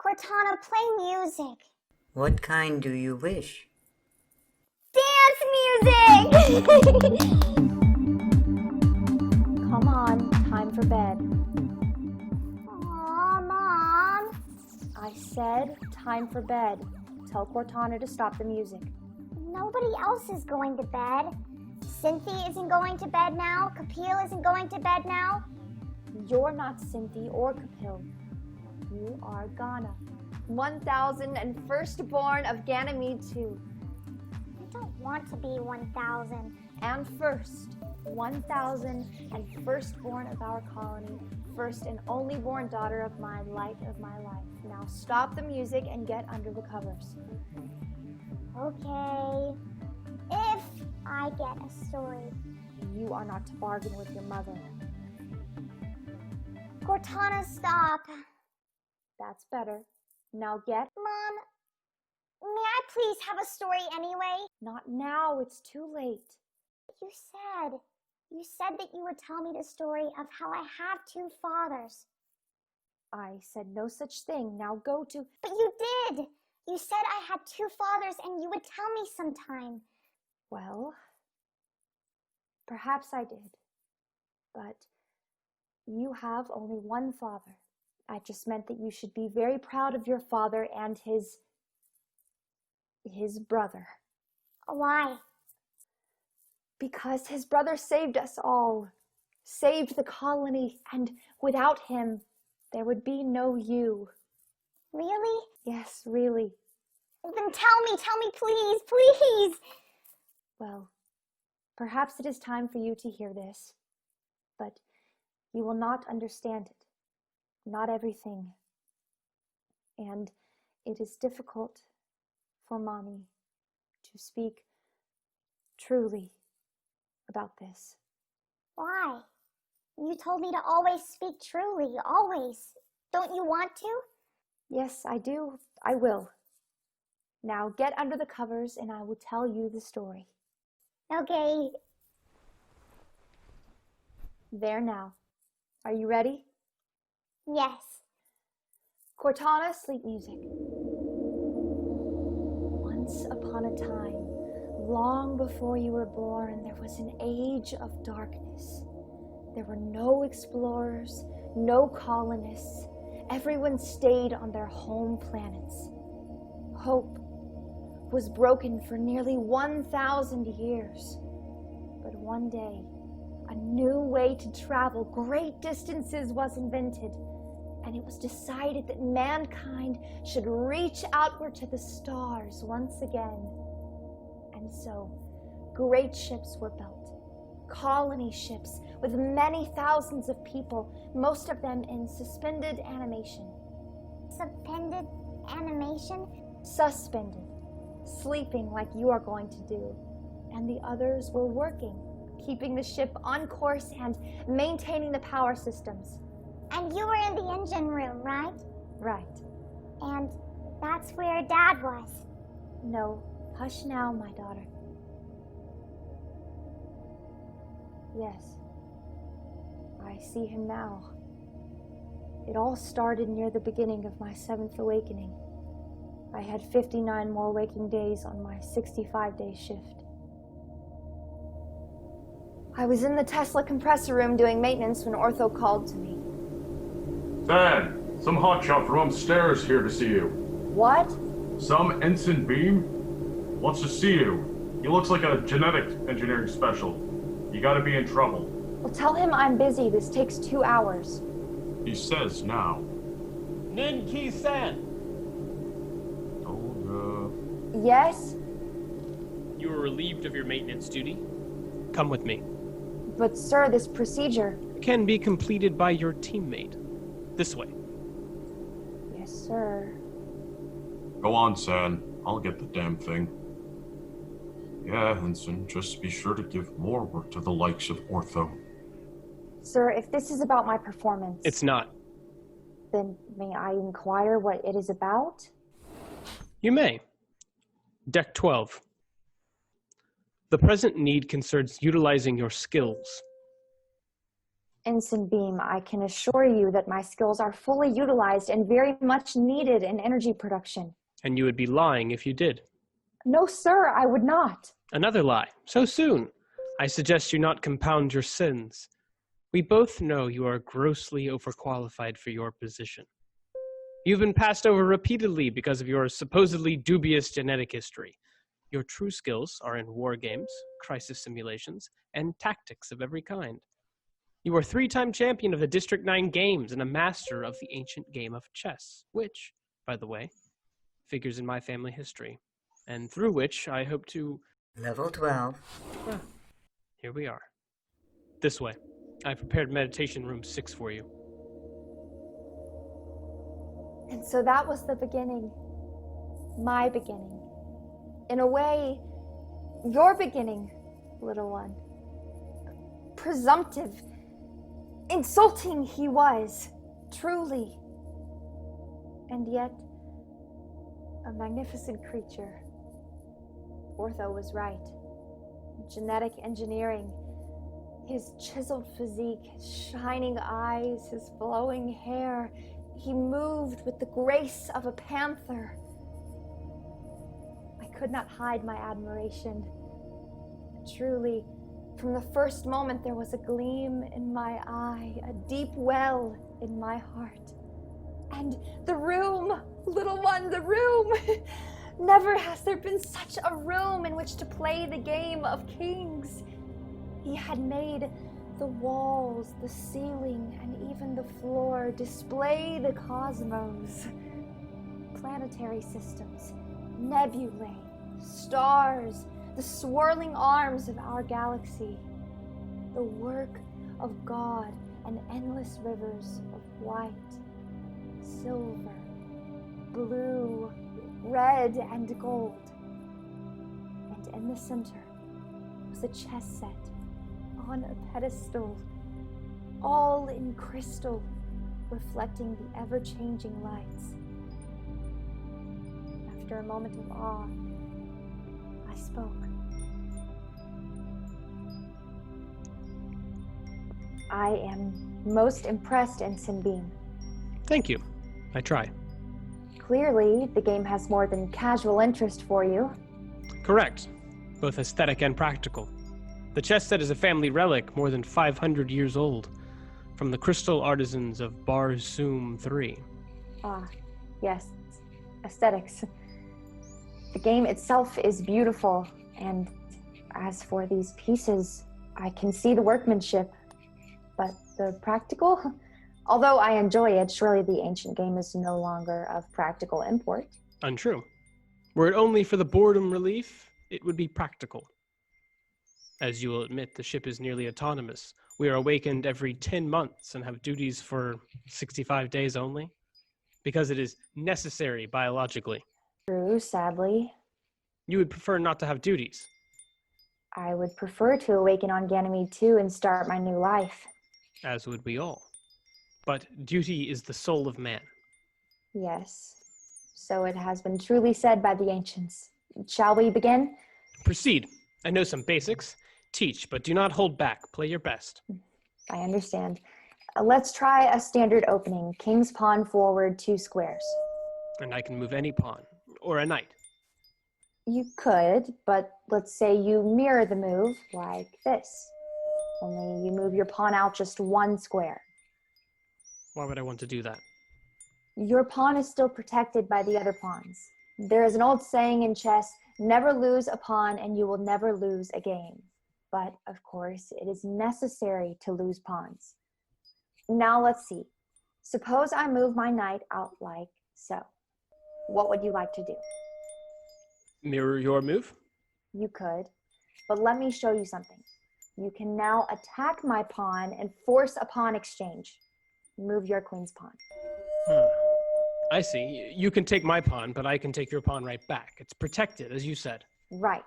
Cortana, play music. What kind do you wish? Dance music! Come on, time for bed. Aw, Mom. I said time for bed. Tell Cortana to stop the music. Nobody else is going to bed. Cynthia isn't going to bed now. Chappelle isn't going to bed now. You're not Cynthia or Chappelle. You are Gana, 1,000 and firstborn of Gana Me too. I don't want to be 1,000. And first, 1,000 and firstborn of our colony, first and only born daughter of my light of my life. Now stop the music and get under the covers. Okay. If I get a story. You are not to bargain with your mother. Cortana, stop. That's better. Now get. Mom, may I please have a story anyway? Not now, it's too late. You said that you would tell me the story of how I have two fathers. I said no such thing. Now go to. But you did. You said I had two fathers and you would tell me sometime. Well, perhaps I did. But you have only one father. I just meant that you should be very proud of your father and his brother. Why? Because his brother saved us all, saved the colony, and without him, there would be no you. Really? Yes, really. Then tell me, please, please. Well, perhaps it is time for you to hear this, but you will not understand it, not everything. And it is difficult for Mommy to speak truly about this. Why? You told me to always speak truly, always. Don't you want to? Yes, I do. I will. Now get under the covers and I will tell you the story. Okay. There now. Are you ready? Yes. Cortana, sleep music. Once upon a time, long before you were born, there was an age of darkness. There were no explorers, no colonists. Everyone stayed on their home planets. Hope was broken for nearly 1,000 years. But one day, a new way to travel great distances was invented, and it was decided that mankind should reach outward to the stars once again. And so, great ships were built, colony ships with many thousands of people, most of them in suspended animation. Suspended animation? Suspended, sleeping like you are going to do. And the others were working, keeping the ship on course and maintaining the power systems. And you were in the engine room, right? Right. And that's where Dad was. No, hush now, my daughter. Yes, I see him now. It all started near the beginning of my 7th awakening. I had 59 more waking days on my 65-day shift. I was in the Tesla compressor room doing maintenance when Ortho called to me. Dad, some hotshot from upstairs here to see you. What? Some Ensign Beam wants to see you. He looks like a genetic engineering special. You gotta be in trouble. Well, tell him I'm busy. This takes 2 hours. He says now. Nin-Ki-San! Yes? You were relieved of your maintenance duty. Come with me. But sir, this procedure... Can be completed by your teammate. This way. Yes, sir. Go on, San. I'll get the damn thing. Yeah, Ensign, just be sure to give more work to the likes of Ortho. Sir, if this is about my performance... It's not. Then may I inquire what it is about? You may. Deck 12. The present need concerns utilizing your skills. Ensign Beam, I can assure you that my skills are fully utilized and very much needed in energy production. And you would be lying if you did. No, sir, I would not. Another lie. So soon. I suggest you not compound your sins. We both know you are grossly overqualified for your position. You've been passed over repeatedly because of your supposedly dubious genetic history. Your true skills are in war games, crisis simulations, and tactics of every kind. You are 3-time champion of the District 9 games and a master of the ancient game of chess, which, by the way, figures in my family history, and through which I hope to... Level 12. Ah, here we are. This way. I prepared meditation room 6 for you. And so that was the beginning. My beginning. In a way, your beginning, little one. Presumptive, insulting he was, truly. And yet, a magnificent creature. Ortho was right. Genetic engineering, his chiseled physique, his shining eyes, his flowing hair. He moved with the grace of a panther. I could not hide my admiration. Truly, from the first moment there was a gleam in my eye, a deep well in my heart. And the room, little one, the room! Never has there been such a room in which to play the game of kings. He had made the walls, the ceiling, and even the floor display the cosmos. Planetary systems, nebulae, stars, the swirling arms of our galaxy. The work of God and endless rivers of white, silver, blue, red, and gold. And in the center was a chess set on a pedestal, all in crystal, reflecting the ever-changing lights. After a moment of awe, I spoke. I am most impressed, Ensign Beam. Thank you. I try. Clearly, the game has more than casual interest for you. Correct. Both aesthetic and practical. The chess set is a family relic more than 500 years old, from the crystal artisans of Bar Zoom 3. Ah, yes. Aesthetics. The game itself is beautiful, and as for these pieces, I can see the workmanship. But the practical? Although I enjoy it, surely the ancient game is no longer of practical import. Untrue. Were it only for the boredom relief, it would be practical. As you will admit, the ship is nearly autonomous. We are awakened every 10 months and have duties for 65 days only, because it is necessary biologically. True, sadly. You would prefer not to have duties. I would prefer to awaken on Ganymede 2 and start my new life. As would we all. But duty is the soul of man. Yes. So it has been truly said by the ancients. Shall we begin? Proceed. I know some basics. Teach, but do not hold back. Play your best. I understand. Let's try a standard opening. King's pawn forward 2 squares. And I can move any pawn, or a knight. You could, but let's say you mirror the move like this. Only you move your pawn out just 1 square. Why would I want to do that? Your pawn is still protected by the other pawns. There is an old saying in chess, never lose a pawn and you will never lose a game. But, of course, it is necessary to lose pawns. Now let's see. Suppose I move my knight out like so. What would you like to do? Mirror your move? You could, but let me show you something. You can now attack my pawn and force a pawn exchange. Move your queen's pawn. I see. You can take my pawn, but I can take your pawn right back. It's protected, as you said. Right.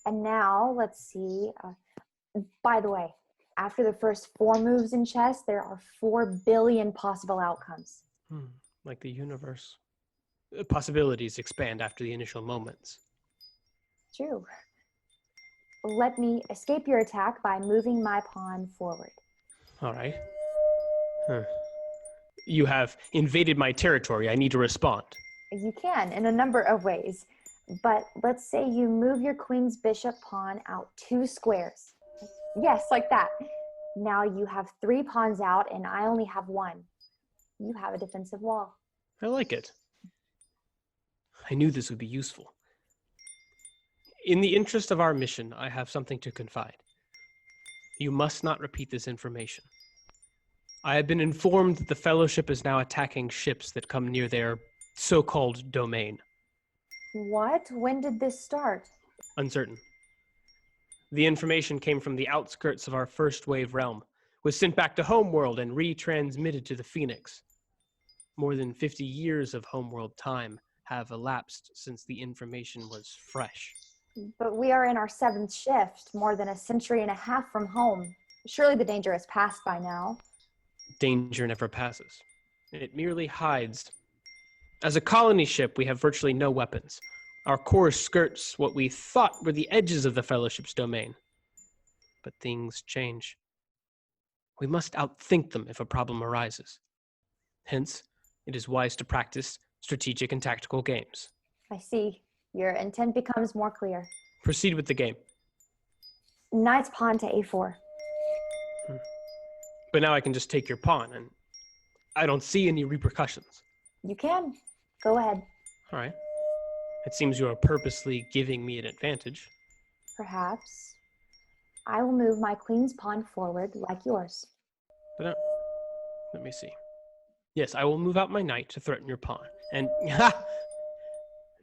And now, let's see. By the way, after the first 4 moves in chess, there are 4 billion possible outcomes. Like the universe. Possibilities expand after the initial moments. True. Let me escape your attack by moving my pawn forward. All right. Huh. You have invaded my territory. I need to respond. You can in a number of ways, but let's say you move your queen's bishop pawn out 2 squares. Yes, like that. Now you have 3 pawns out and I only have 1. You have a defensive wall. I like it. I knew this would be useful. In the interest of our mission, I have something to confide. You must not repeat this information. I have been informed that the Fellowship is now attacking ships that come near their so-called domain. What? When did this start? Uncertain. The information came from the outskirts of our first wave realm, was sent back to Homeworld and retransmitted to the Phoenix. More than 50 years of Homeworld time have elapsed since the information was fresh. But we are in our 7th shift, more than a century and a half from home. Surely the danger has passed by now. Danger never passes. It merely hides. As a colony ship, we have virtually no weapons. Our course skirts what we thought were the edges of the Fellowship's domain. But things change. We must outthink them if a problem arises. Hence, it is wise to practice strategic and tactical games. I see. Your intent becomes more clear. Proceed with the game. Knight's pawn to a4. But now I can just take your pawn, and I don't see any repercussions. You can. Go ahead. All right. It seems you are purposely giving me an advantage. Perhaps. I will move my queen's pawn forward like yours. But let me see. Yes, I will move out my knight to threaten your pawn. And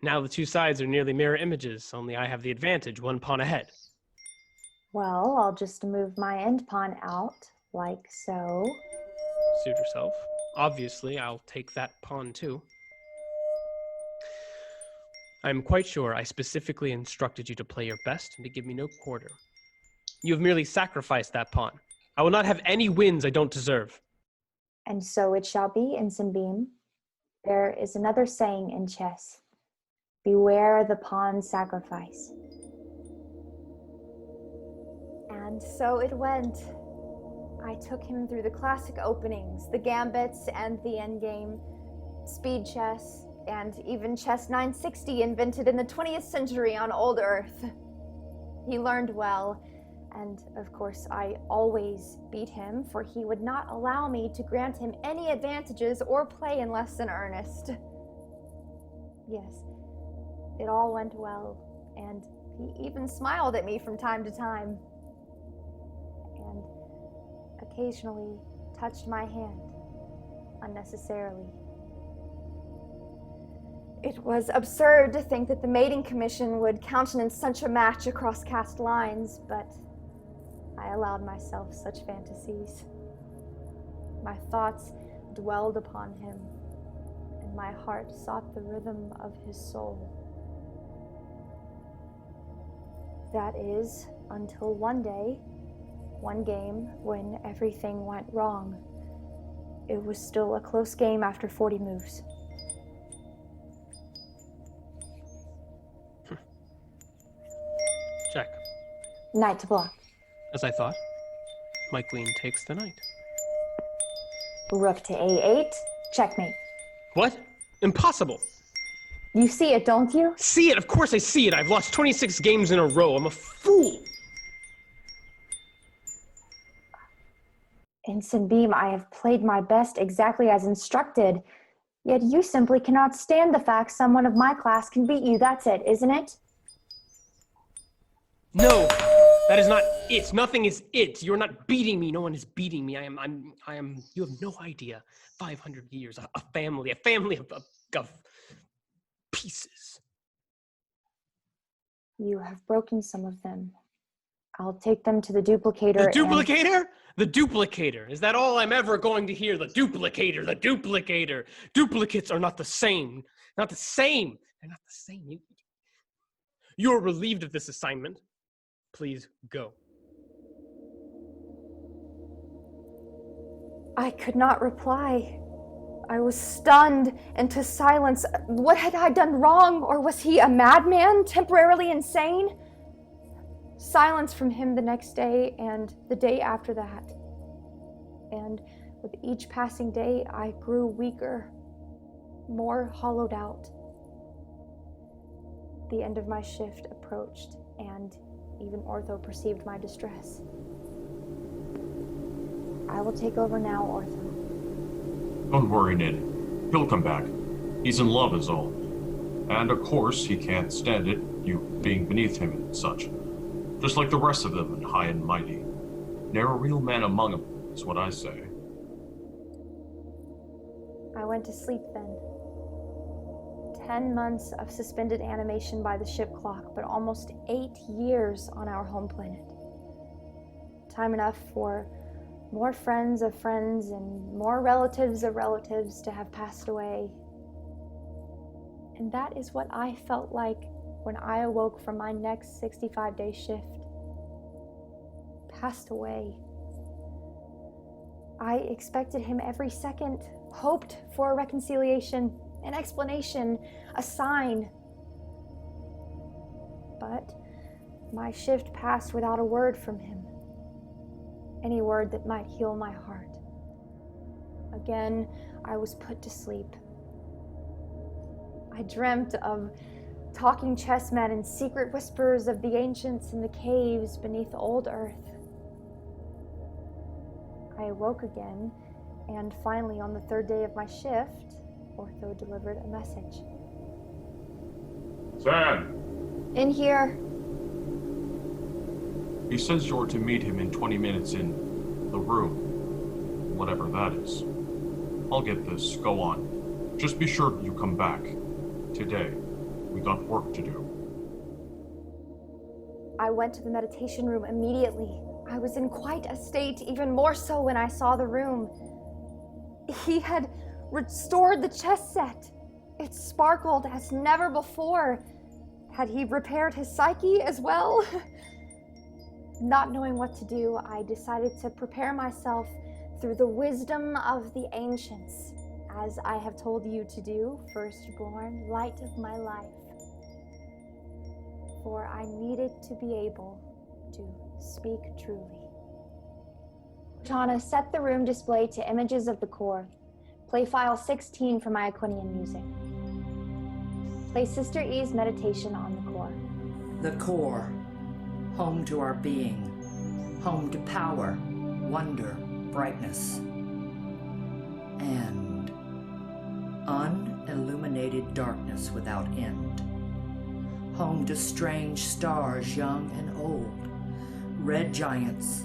now the 2 sides are nearly mirror images, only I have the advantage, 1 pawn ahead. Well, I'll just move my end pawn out like so. Suit yourself. Obviously, I'll take that pawn too. I am quite sure I specifically instructed you to play your best and to give me no quarter. You have merely sacrificed that pawn. I will not have any wins I don't deserve. And so it shall be, Ensign Beam. There is another saying in chess. Beware the pawn sacrifice. And so it went. I took him through the classic openings, the gambits and the endgame, speed chess, and even chess 960 invented in the 20th century on old Earth. He learned well, and of course I always beat him, for he would not allow me to grant him any advantages or play in less than earnest. Yes, it all went well, and he even smiled at me from time to time, and occasionally touched my hand unnecessarily. It was absurd to think that the mating commission would countenance such a match across caste lines, but I allowed myself such fantasies. My thoughts dwelled upon him, and my heart sought the rhythm of his soul. That is, until one day, one game, when everything went wrong. It was still a close game after 40 moves. Check. Knight to block. As I thought, my queen takes the knight. Rook to a8. Checkmate. What? Impossible! You see it, don't you? See it! Of course I see it! I've lost 26 games in a row. I'm a fool! Ensign Beam, I have played my best exactly as instructed. Yet you simply cannot stand the fact someone of my class can beat you. That's it, isn't it? No! That is not it! Nothing is it! You're not beating me! No one is beating me. I am, you have no idea. 500 years, a family of pieces. You have broken some of them. I'll take them to the duplicator. The duplicator? The duplicator. Is that all I'm ever going to hear? The duplicator, the duplicator. Duplicates are not the same. Not the same. They're not the same. You're relieved of this assignment. Please go. I could not reply. I was stunned into silence. What had I done wrong? Or was he a madman, temporarily insane? Silence from him the next day and the day after that. and with each passing day, I grew weaker, more hollowed out. The end of my shift approached, and even Ortho perceived my distress. I will take over now, Ortho. Don't worry, Nid. He'll come back. He's in love is all. And of course, he can't stand it, you being beneath him and such. Just like the rest of them and high and mighty. Ne'er a real man among them, is what I say. I went to sleep then. 10 months of suspended animation by the ship clock, but almost 8 years on our home planet. Time enough for more friends of friends and more relatives of relatives to have passed away. And that is what I felt like when I awoke from my next 65-day shift. Passed away. I expected him every second, hoped for a reconciliation, an explanation, a sign. But my shift passed without a word from him. Any word that might heal my heart. Again, I was put to sleep. I dreamt of talking chessmen and secret whispers of the ancients in the caves beneath old Earth. I awoke again, and finally on the third day of my shift, Ortho delivered a message. Sam! In here. He says you're to meet him in 20 minutes in the room. Whatever that is. I'll get this. Go on. Just be sure you come back. Today. We got work to do. I went to the meditation room immediately. I was in quite a state, even more so when I saw the room. He had restored the chess set. It sparkled as never before. Had he repaired his psyche as well? Not knowing what to do, I decided to prepare myself through the wisdom of the ancients, as I have told you to do, firstborn, light of my life. For I needed to be able to speak truly. Cortana, set the room display to images of the core. Play file 16 for my Aquinian music. Play Sister E's meditation on the core. The core, home to our being, home to power, wonder, brightness, and unilluminated darkness without end. Home to strange stars, young and old, red giants,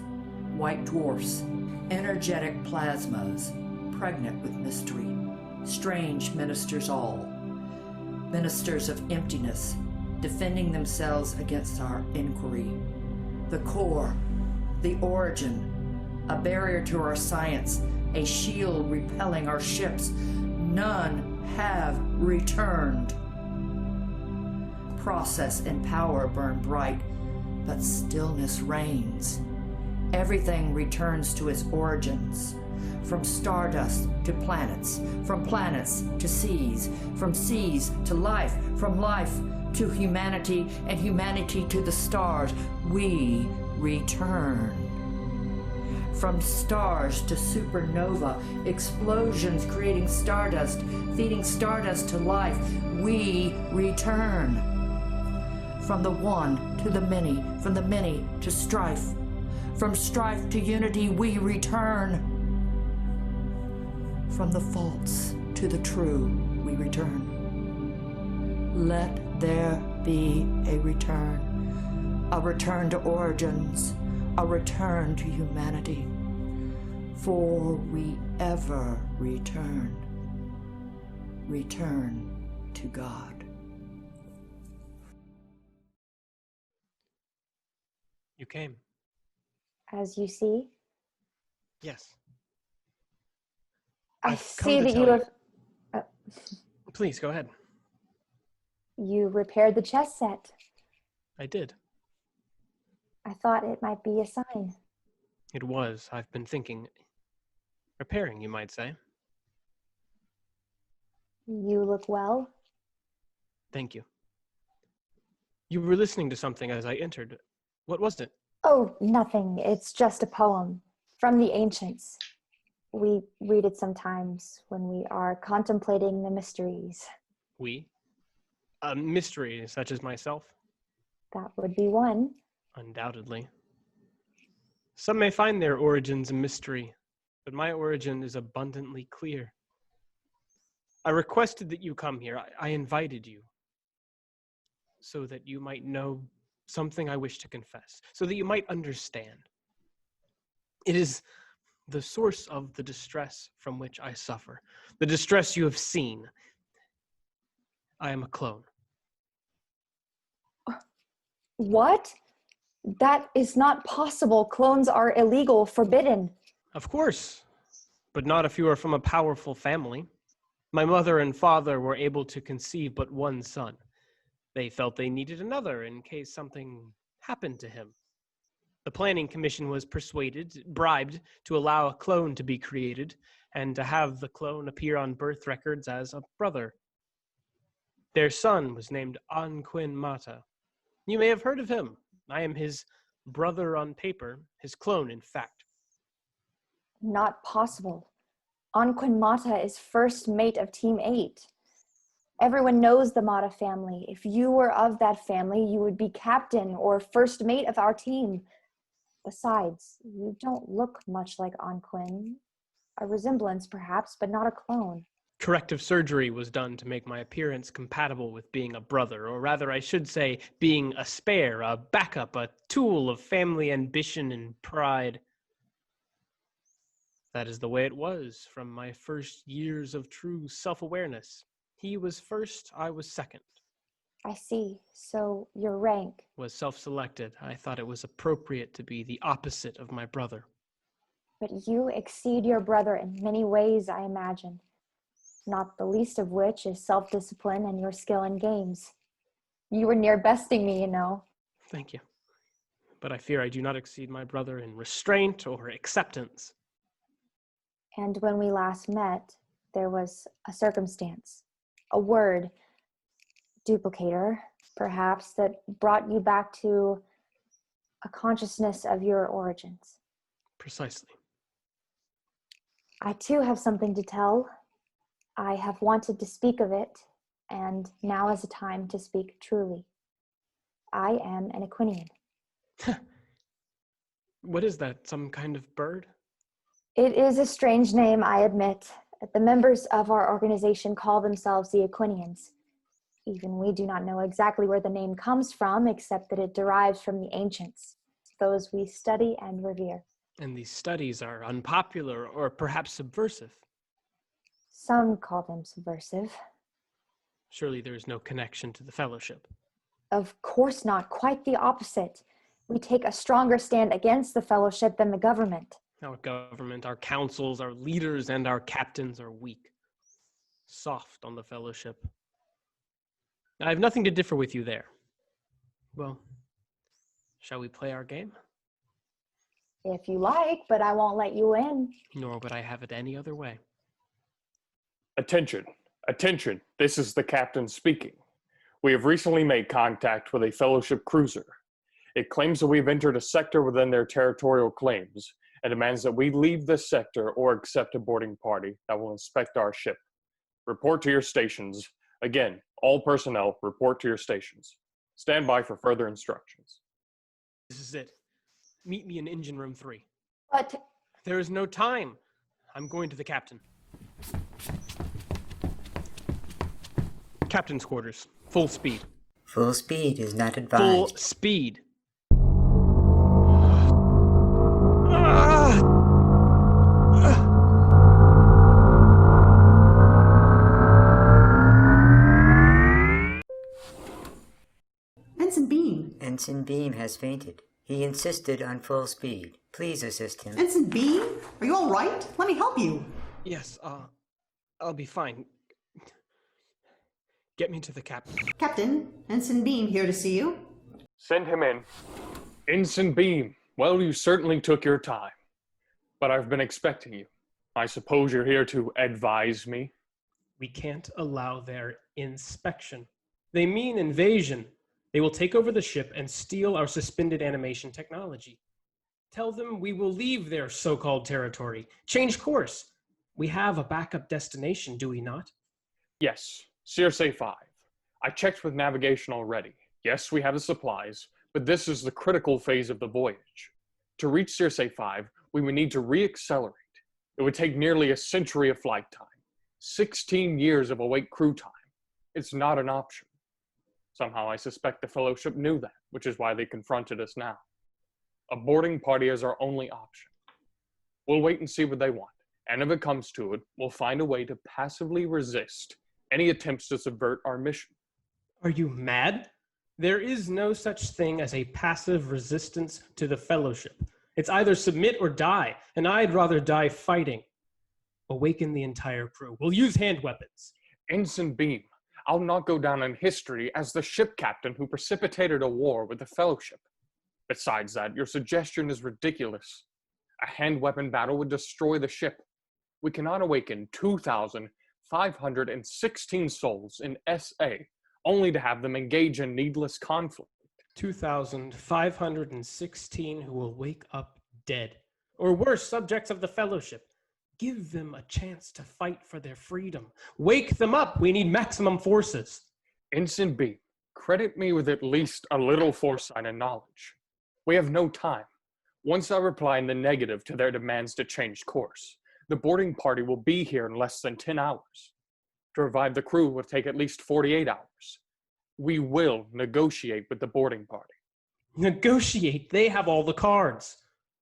white dwarfs, energetic plasmas, pregnant with mystery, strange ministers all, ministers of emptiness, defending themselves against our inquiry. The core, the origin, a barrier to our science, a shield repelling our ships. None have returned. Process and power burn bright, but stillness reigns. Everything returns to its origins. From stardust to planets, from planets to seas, from seas to life, from life to humanity, and humanity to the stars. We return. From stars to supernova, explosions creating stardust, feeding stardust to life. We return. From the one to the many, from the many to strife. From strife to unity, we return. From the false to the true, we return. Let there be a return to origins, a return to humanity, for we ever return to God. You came. As you see, Yes. I I've come see to that tell you have Please, go ahead. you repaired the chess set. I did. I thought it might be a sign. It was. I've been thinking. Repairing, you might say. You look well. Thank you. You were listening to something as I entered. What was it? Oh, nothing. It's just a poem from the ancients. We read it sometimes when we are contemplating the mysteries. We? A mystery such as myself? That would be one. Undoubtedly. Some may find their origins a mystery, but my origin is abundantly clear. I requested that you come here. I invited you so that you might know something I wish to confess, so that you might understand. It is the source of the distress from which I suffer, the distress you have seen. I am a clone. What? That is not possible. Clones are illegal, forbidden. Of course, but not if you are from a powerful family. My mother and father were able to conceive but one son. They felt they needed another in case something happened to him. The planning commission was bribed to allow a clone to be created and to have the clone appear on birth records as a brother. Their son was named Anquin Mata. You may have heard of him. I am his brother on paper, his clone in fact. Not possible. Anquin Mata is first mate of Team 8. Everyone knows the Mata family. If you were of that family, you would be captain or first mate of our team. Besides, you don't look much like Anquin. A resemblance, perhaps, but not a clone. Corrective surgery was done to make my appearance compatible with being a brother, or rather I should say being a spare, a backup, a tool of family ambition and pride. That is the way it was from my first years of true self-awareness. He was first, I was second. I see. So your rank. Was self-selected. I thought it was appropriate to be the opposite of my brother. But you exceed your brother in many ways, I imagine. Not the least of which is self-discipline and your skill in games. You were near besting me, you know. Thank you. But I fear I do not exceed my brother in restraint or acceptance. And when we last met, there was a circumstance, a word, duplicator, perhaps, that brought you back to a consciousness of your origins. Precisely. I too have something to tell. I have wanted to speak of it, and now is the time to speak truly. I am an Equinian. What is that, some kind of bird? It is a strange name, I admit. The members of our organization call themselves the Equinians. Even we do not know exactly where the name comes from, except that it derives from the ancients, those we study and revere. And these studies are unpopular or perhaps subversive. Some call them subversive. Surely there is no connection to the Fellowship. Of course not, quite the opposite. We take a stronger stand against the Fellowship than the government. Our government, our councils, our leaders, and our captains are weak. Soft on the Fellowship. I have nothing to differ with you there. Well, shall we play our game? If you like, but I won't let you in. Nor would I have it any other way. Attention, attention, this is the captain speaking. We have recently made contact with a Fellowship cruiser. It claims that we've entered a sector within their territorial claims and demands that we leave this sector or accept a boarding party that will inspect our ship. Report to your stations. Again, all personnel, report to your stations. Stand by for further instructions. This is it. Meet me in engine room 3. But There is no time. I'm going to the captain. Captain's quarters. Full speed. Full speed is not Full advised. speed. Ah! Ensign Bean. Ensign Beam has fainted. He insisted on full speed. Please assist him. Ensign Bean? Are you all right? Let me help you. Yes, I'll be fine. Get me to the captain. Captain, Ensign Bean here to see you. Send him in. Ensign Beam, well, you certainly took your time. But I've been expecting you. I suppose you're here to advise me? We can't allow their inspection. They mean invasion. They will take over the ship and steal our suspended animation technology. Tell them we will leave their so-called territory. Change course. We have a backup destination, do we not? Yes, Circe 5. I checked with navigation already. Yes, we have the supplies, but this is the critical phase of the voyage. To reach Circe 5, we would need to re-accelerate. It would take nearly a century of flight time, 16 years of awake crew time. It's not an option. Somehow I suspect the Fellowship knew that, which is why they confronted us now. A boarding party is our only option. We'll wait and see what they want, and if it comes to it, we'll find a way to passively resist any attempts to subvert our mission. Are you mad? There is no such thing as a passive resistance to the Fellowship. It's either submit or die, and I'd rather die fighting. Awaken the entire crew. We'll use hand weapons. Ensign Beam, I'll not go down in history as the ship captain who precipitated a war with the Fellowship. Besides that, your suggestion is ridiculous. A hand weapon battle would destroy the ship. We cannot awaken 2,516 souls in SA, only to have them engage in needless conflict. 2,516 who will wake up dead, or worse, subjects of the Fellowship. Give them a chance to fight for their freedom. Wake them up. We need maximum forces. Ensign Beam, credit me with at least a little foresight and knowledge. We have no time. Once I reply in the negative to their demands to change course, the boarding party will be here in less than 10 hours. To revive the crew will take at least 48 hours. We will negotiate with the boarding party. Negotiate? They have all the cards.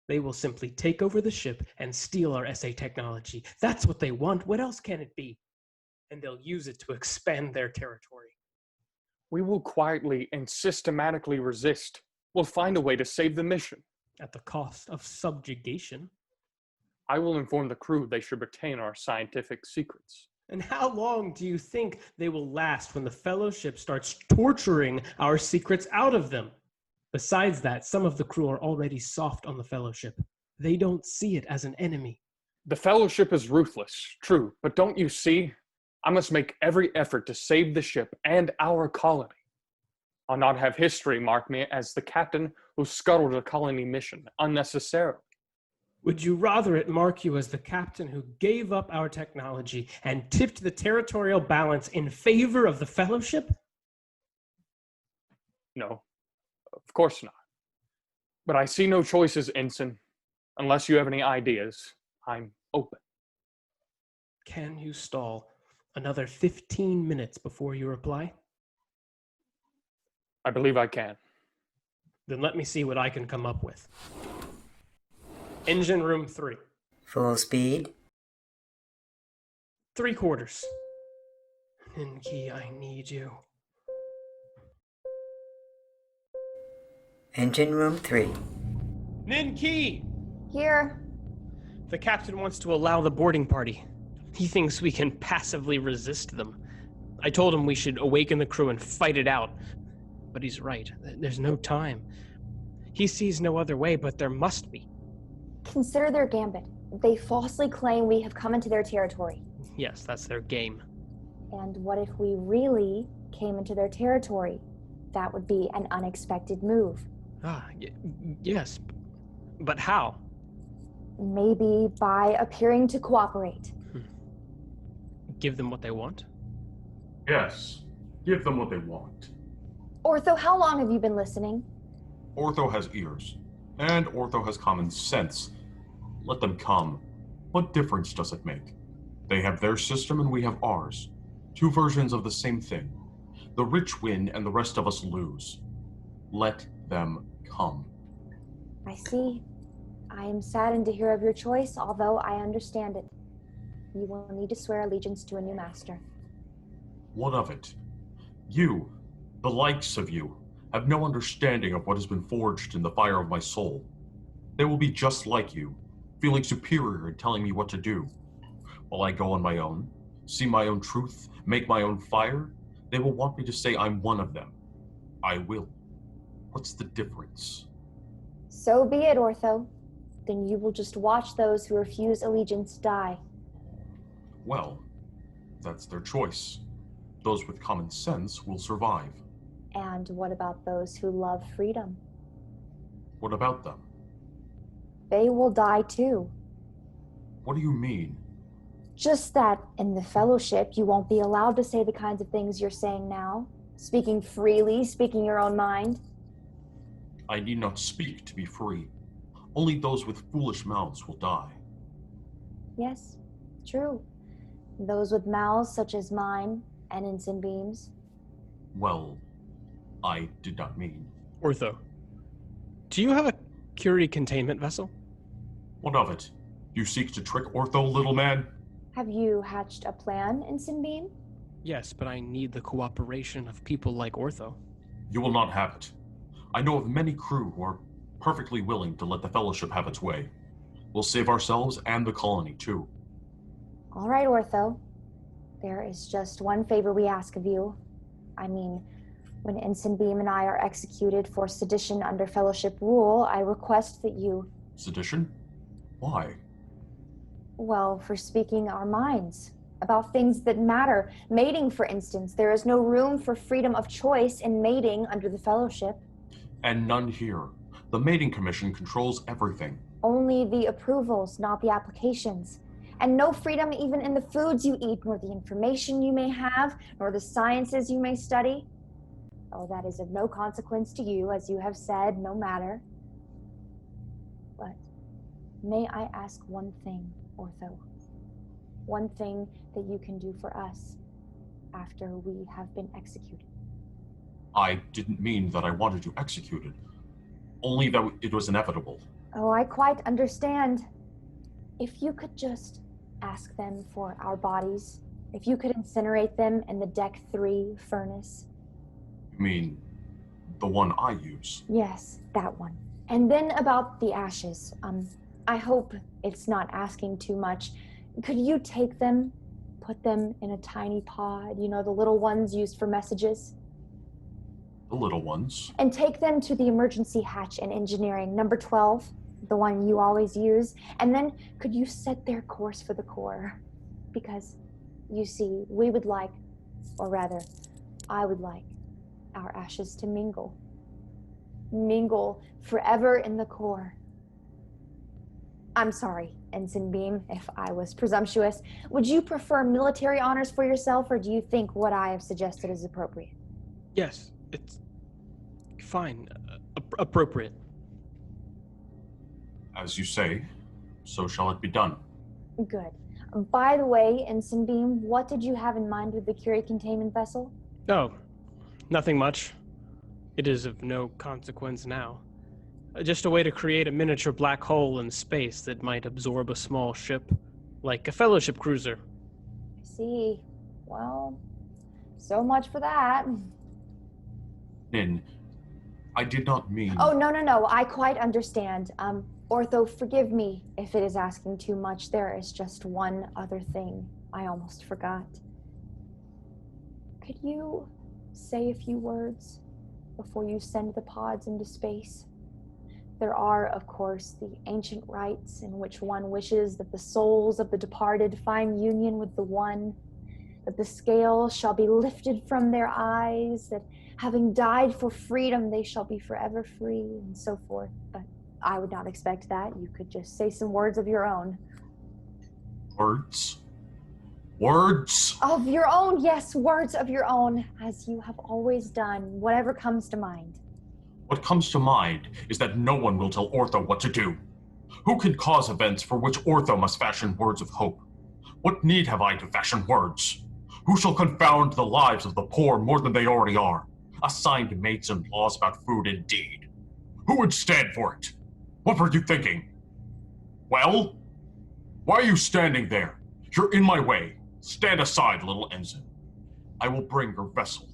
They will simply take over the ship and steal our SA technology. That's what they want. What else can it be? And they'll use it to expand their territory. We will quietly and systematically resist. We'll find a way to save the mission. At the cost of subjugation. I will inform the crew they should retain our scientific secrets. And how long do you think they will last when the Fellowship starts torturing our secrets out of them? Besides that, some of the crew are already soft on the Fellowship. They don't see it as an enemy. The Fellowship is ruthless, true, but don't you see? I must make every effort to save the ship and our colony. I'll not have history mark me as the captain who scuttled a colony mission unnecessarily. Would you rather it mark you as the captain who gave up our technology and tipped the territorial balance in favor of the Fellowship? No, of course not. But I see no choices, Ensign. Unless you have any ideas, I'm open. Can you stall another 15 minutes before you reply? I believe I can. Then let me see what I can come up with. Engine room 3. Full speed. 3/4. Skky, I need you. Engine room 3. Skky! Here. The captain wants to allow the boarding party. He thinks we can passively resist them. I told him we should awaken the crew and fight it out. But he's right. There's no time. He sees no other way, but there must be. Consider their gambit. They falsely claim we have come into their territory. Yes, that's their game. And what if we really came into their territory? That would be an unexpected move. Yes. But how? Maybe by appearing to cooperate. Give them what they want? Yes, give them what they want. Ortho, how long have you been listening? Ortho has ears, and Ortho has common sense. Let them come. What difference does it make? They have their system and we have ours. Two versions of the same thing. The rich win and the rest of us lose. Let them come. I see. I am saddened to hear of your choice, although I understand it. You will need to swear allegiance to a new master. What of it? You, the likes of you, have no understanding of what has been forged in the fire of my soul. They will be just like you, feeling superior and telling me what to do. While I go on my own, see my own truth, make my own fire, they will want me to say I'm one of them. I will. What's the difference? So be it, Ortho. Then you will just watch those who refuse allegiance die. Well, that's their choice. Those with common sense will survive. And what about those who love freedom? What about them? they will die too. What do you mean? Just that in the Fellowship, you won't be allowed to say the kinds of things you're saying now. Speaking freely, speaking your own mind. I need not speak to be free. Only those with foolish mouths will die. Yes, true. Those with mouths such as mine and ensign beams. Well, I did not mean. Ortho, do you have a Curie containment vessel? What of it? You seek to trick Ortho, little man? Have you hatched a plan, ensign beam? Yes, but I need the cooperation of people like Ortho. You will not have it. I know of many crew who are perfectly willing to let the Fellowship have its way. We'll save ourselves and the colony, too. All right, Ortho. There is just one favor we ask of you. I mean, when Ensign Beam and I are executed for sedition under Fellowship rule, I request that you... Sedition? Why? Well, for speaking our minds about things that matter. Mating, for instance. There is no room for freedom of choice in mating under the Fellowship. And none here. The Mating Commission controls everything. Only the approvals, not the applications. And no freedom even in the foods you eat, nor the information you may have, nor the sciences you may study. Oh, that is of no consequence to you, as you have said, no matter. But may I ask one thing, Ortho? One thing that you can do for us after we have been executed. I didn't mean that I wanted you executed. Only that it was inevitable. Oh, I quite understand. If you could just ask them for our bodies, if you could incinerate them in the Deck 3 furnace. You mean the one I use? Yes, that one. And then about the ashes. I hope it's not asking too much. Could you take them, put them in a tiny pod, you know, the little ones used for messages? The little ones. And take them to the emergency hatch in engineering, number 12, the one you always use. And then could you set their course for the core? Because, you see, we would like, or rather, I would like, our ashes to mingle. Mingle forever in the core. I'm sorry, Ensign Beam, if I was presumptuous. Would you prefer military honors for yourself, or do you think what I have suggested is appropriate? Yes, it's fine. Appropriate. As you say, so shall it be done. Good. By the way, Ensign Beam, what did you have in mind with the Curie containment vessel? Oh, nothing much. It is of no consequence now. Just a way to create a miniature black hole in space that might absorb a small ship, like a Fellowship cruiser. I see. Well, so much for that. Nin, I did not mean... Oh, no. I quite understand. Ortho, forgive me if it is asking too much. There is just one other thing I almost forgot. Could you say a few words before you send the pods into space? There are, of course, the ancient rites in which one wishes that the souls of the departed find union with the One, that the scale shall be lifted from their eyes, that having died for freedom, they shall be forever free, and so forth. But I would not expect that. You could just say some words of your own. Words? Words? Of your own, yes, words of your own, as you have always done, whatever comes to mind. What comes to mind is that no one will tell Ortho what to do. Who can cause events for which Ortho must fashion words of hope? What need have I to fashion words? Who shall confound the lives of the poor more than they already are? Assigned mates and laws about food indeed. Who would stand for it? What were you thinking? Well? Why are you standing there? You're in my way. Stand aside, little ensign. I will bring your vessel.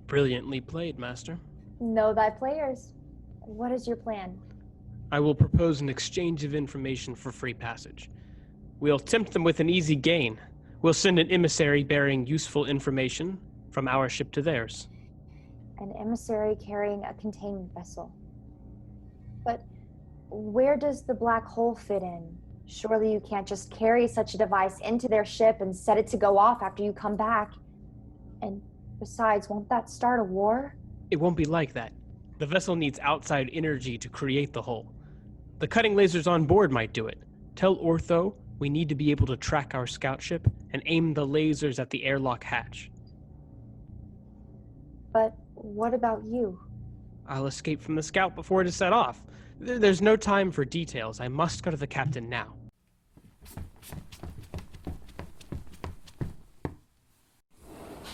Brilliantly played, Master. Know thy players. What is your plan? I will propose an exchange of information for free passage. We'll tempt them with an easy gain. We'll send an emissary bearing useful information from our ship to theirs. An emissary carrying a containment vessel. But where does the black hole fit in? Surely you can't just carry such a device into their ship and set it to go off after you come back. And besides, won't that start a war? It won't be like that. The vessel needs outside energy to create the hole. The cutting lasers on board might do it. Tell Ortho we need to be able to track our scout ship and aim the lasers at the airlock hatch. But what about you? I'll escape from the scout before it is set off. There's no time for details. I must go to the captain now.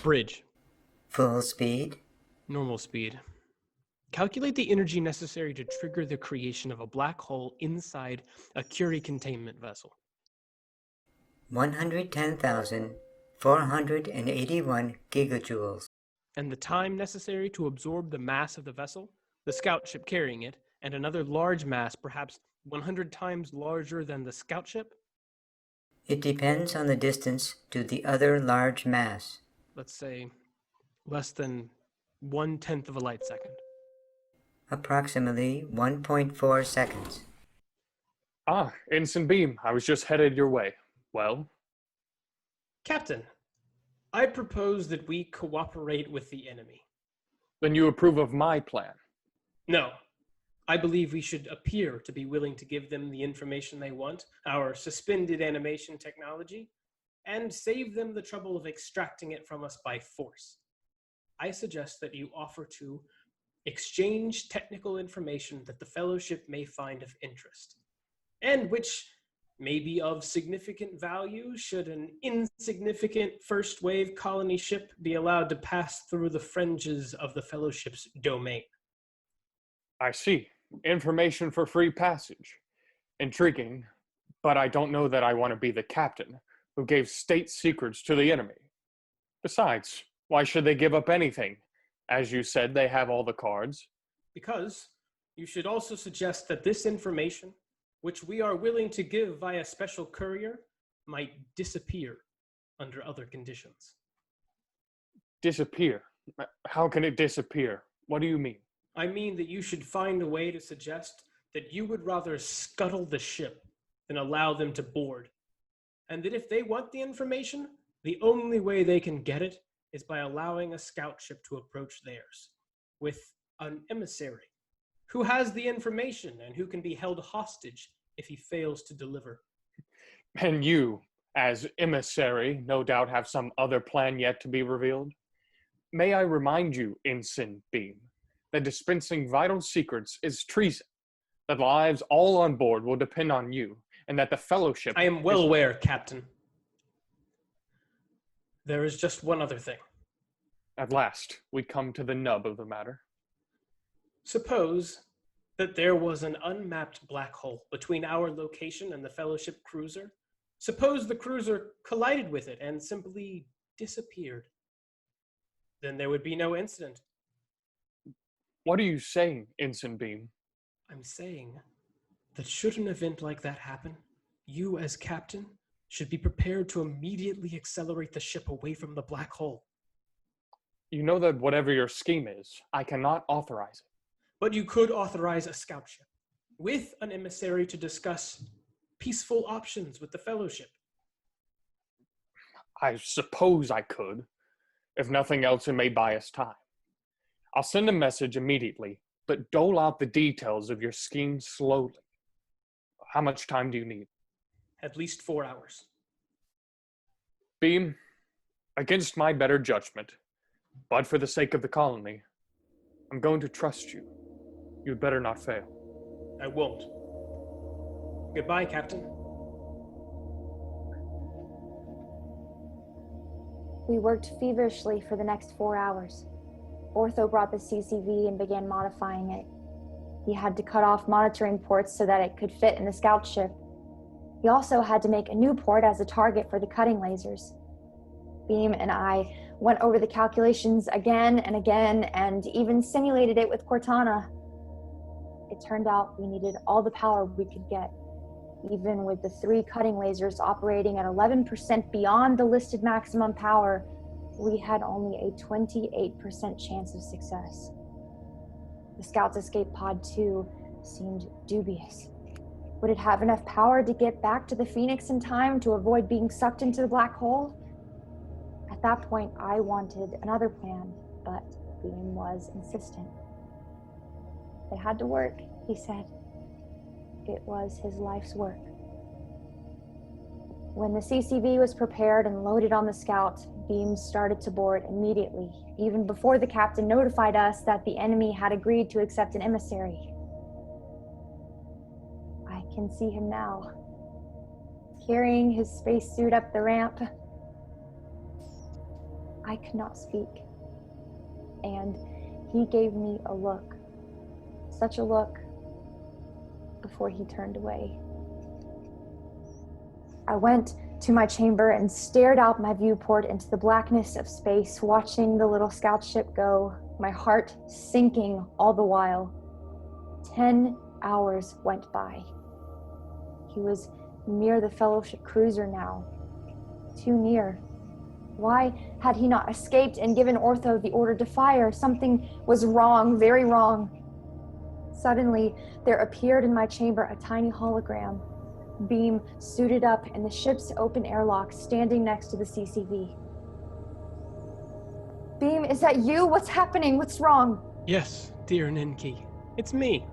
Bridge. Full speed? Normal speed. Calculate the energy necessary to trigger the creation of a black hole inside a Curie containment vessel. 110,481 gigajoules. And the time necessary to absorb the mass of the vessel, the scout ship carrying it, and another large mass, perhaps 100 times larger than the scout ship? It depends on the distance to the other large mass. Let's say less than 1/10 of a light second. Approximately 1.4 seconds. Ah, Ensign Beam, I was just headed your way. Well? Captain, I propose that we cooperate with the enemy. Then you approve of my plan? No. I believe we should appear to be willing to give them the information they want, our suspended animation technology, and save them the trouble of extracting it from us by force. I suggest that you offer to exchange technical information that the Fellowship may find of interest, and which may be of significant value should an insignificant first-wave colony ship be allowed to pass through the fringes of the Fellowship's domain. I see. Information for free passage. Intriguing, but I don't know that I want to be the captain who gave state secrets to the enemy. Besides, why should they give up anything? As you said, they have all the cards. Because you should also suggest that this information, which we are willing to give via special courier, might disappear under other conditions. Disappear? How can it disappear? What do you mean? I mean that you should find a way to suggest that you would rather scuttle the ship than allow them to board, and that if they want the information, the only way they can get it is by allowing a scout ship to approach theirs, with an emissary, who has the information and who can be held hostage if he fails to deliver. And you, as emissary, no doubt have some other plan yet to be revealed? May I remind you, Ensign Beam, that dispensing vital secrets is treason, that lives all on board will depend on you, and that the Fellowship... I am well aware, Captain. There is just one other thing. At last, we come to the nub of the matter. Suppose that there was an unmapped black hole between our location and the Fellowship cruiser. Suppose the cruiser collided with it and simply disappeared. Then there would be no incident. What are you saying, Ensign Beam? I'm saying that should an event like that happen, you as captain should be prepared to immediately accelerate the ship away from the black hole. You know that whatever your scheme is, I cannot authorize it. But you could authorize a scout ship with an emissary to discuss peaceful options with the Fellowship. I suppose I could. If nothing else, it may buy us time. I'll send a message immediately, but dole out the details of your scheme slowly. How much time do you need? At least 4 hours. Beam, against my better judgment, but for the sake of the colony, I'm going to trust you. You'd better not fail. I won't. Goodbye, Captain. We worked feverishly for the next 4 hours. Ortho brought the CCV and began modifying it. He had to cut off monitoring ports so that it could fit in the scout ship. He also had to make a new port as a target for the cutting lasers. Beam and I went over the calculations again and again and even simulated it with Cortana. It turned out we needed all the power we could get. Even with the 3 cutting lasers operating at 11% beyond the listed maximum power, we had only a 28% chance of success. The Scout's escape pod, too, seemed dubious. Would it have enough power to get back to the Phoenix in time to avoid being sucked into the black hole? At that point, I wanted another plan, but Beam was insistent. It had to work, he said. It was his life's work. When the CCV was prepared and loaded on the Scout, beams started to board immediately, even before the captain notified us that the enemy had agreed to accept an emissary. I can see him now, carrying his spacesuit up the ramp. I could not speak, and he gave me a look, such a look, before he turned away. I went to my chamber and stared out my viewport into the blackness of space, watching the little scout ship go, my heart sinking all the while. 10 hours went by. He was near the Fellowship cruiser now. Too near. Why had he not escaped and given Ortho the order to fire? Something was wrong, very wrong. Suddenly, there appeared in my chamber a tiny hologram. Beam suited up in the ship's open airlock, standing next to the CCV. Beam, is that you? What's happening? What's wrong? Yes, dear Ninki. It's me.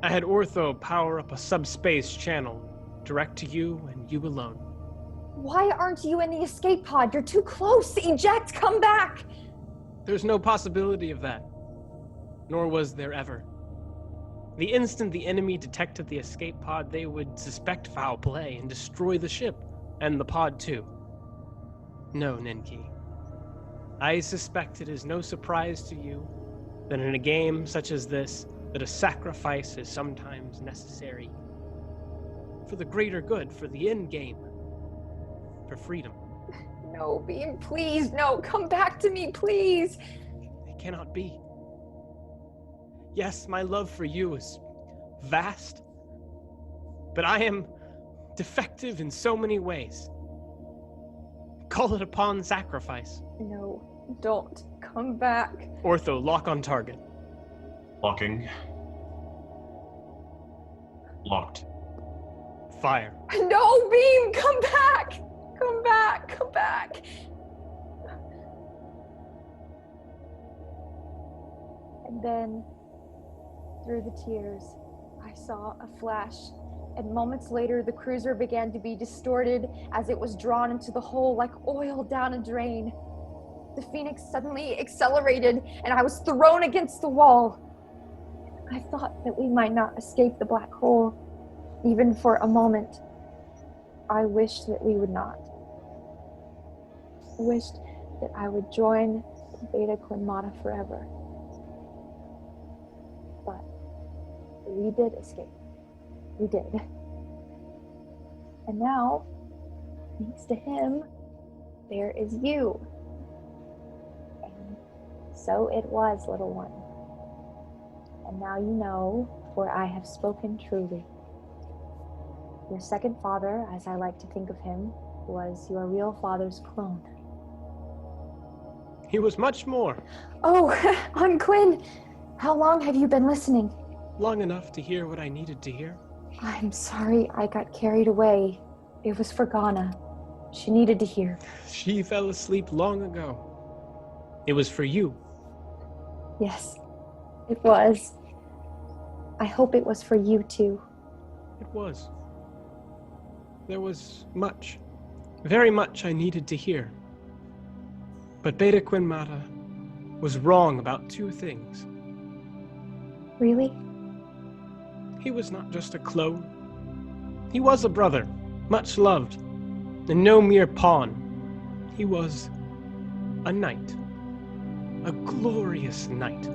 I had Ortho power up a subspace channel, direct to you and you alone. Why aren't you in the escape pod? You're too close. Eject, come back. There's no possibility of that. Nor was there ever. The instant the enemy detected the escape pod, they would suspect foul play and destroy the ship, and the pod too. No, Ninki. I suspect it is no surprise to you that in a game such as this, that a sacrifice is sometimes necessary. For the greater good, for the end game. For freedom. No, Beam, please, no, come back to me, please. It cannot be. Yes, my love for you is vast, but I am defective in so many ways. Call it a pawn sacrifice. No, don't. Come back. Ortho, lock on target. Locking. Locked. Fire. No, Beam, come back! Come back, come back! And then, through the tears, I saw a flash, and moments later the cruiser began to be distorted as it was drawn into the hole like oil down a drain. The Phoenix suddenly accelerated, and I was thrown against the wall. I thought that we might not escape the black hole, even for a moment. I wished that we would not. I wished that I would join Beta Quinmata forever. But we did escape. We did. And now, thanks to him, there is you. And so it was, little one. And now you know, for I have spoken truly. Your second father, as I like to think of him, was your real father's clone. He was much more. Oh, I'm Quinn. How long have you been listening? Long enough to hear what I needed to hear. I'm sorry I got carried away. It was for Gana. She needed to hear. She fell asleep long ago. It was for you. Yes, it was. I hope it was for you too. It was. There was much, very much I needed to hear. But Beta Quinmata was wrong about two things. Really? He was not just a clone. He was a brother, much loved, and no mere pawn. He was a knight, a glorious knight.